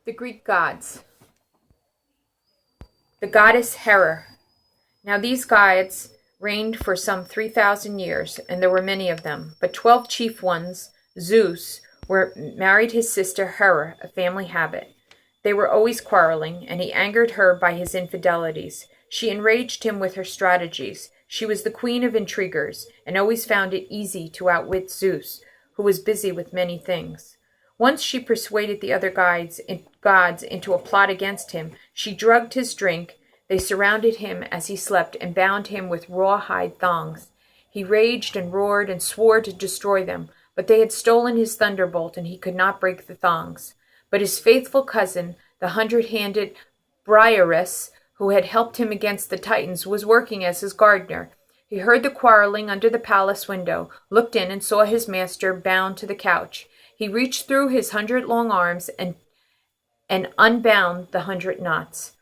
The Greek gods. The goddess Hera. Now these gods reigned for some 3,000 years, and there were many of them. But 12 chief ones, Zeus, married his sister Hera, a family habit. They were always quarreling, and he angered her by his infidelities. She enraged him with her strategies. She was the queen of intriguers, and always found it easy to outwit Zeus, who was busy with many things. Once she persuaded the other gods into a plot against him. She drugged his drink. They surrounded him as he slept and bound him with rawhide thongs. He raged and roared and swore to destroy them, but they had stolen his thunderbolt, and he could not break the thongs. But his faithful cousin, the 100-handed Briareus, who had helped him against the Titans, was working as his gardener. He heard the quarreling under the palace window, looked in, and saw his master bound to the couch. He reached through his 100 long arms and unbound the 100 knots.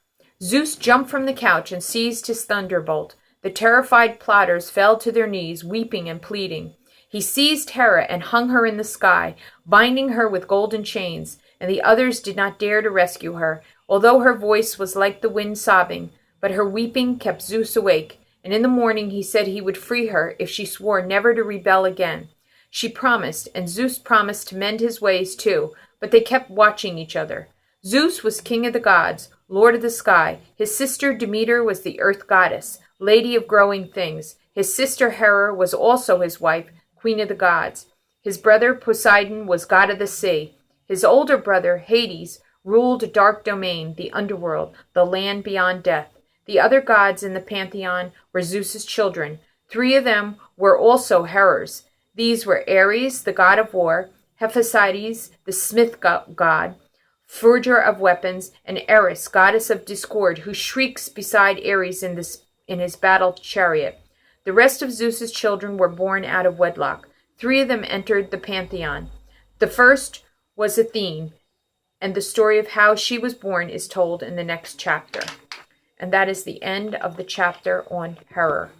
Zeus jumped from the couch and seized his thunderbolt. The terrified plotters fell to their knees, weeping and pleading. He seized Hera and hung her in the sky, binding her with golden chains, and the others did not dare to rescue her, although her voice was like the wind sobbing. But her weeping kept Zeus awake, and in the morning he said he would free her if she swore never to rebel again. She promised, and Zeus promised to mend his ways too, but they kept watching each other. Zeus was king of the gods, lord of the sky. His sister Demeter was the earth goddess, lady of growing things. His sister Hera was also his wife, queen of the gods. His brother Poseidon was god of the sea. His older brother Hades ruled a dark domain, the underworld, the land beyond death. The other gods in the pantheon were Zeus's children. 3 of them were also Hera's. These were Ares, the god of war, Hephaestus, the smith god, forger of weapons, and Eris, goddess of discord, who shrieks beside Ares in his battle chariot. The rest of Zeus's children were born out of wedlock. 3 of them entered the pantheon. The first was Athene, and the story of how she was born is told in the next chapter. And that is the end of the chapter on Hera.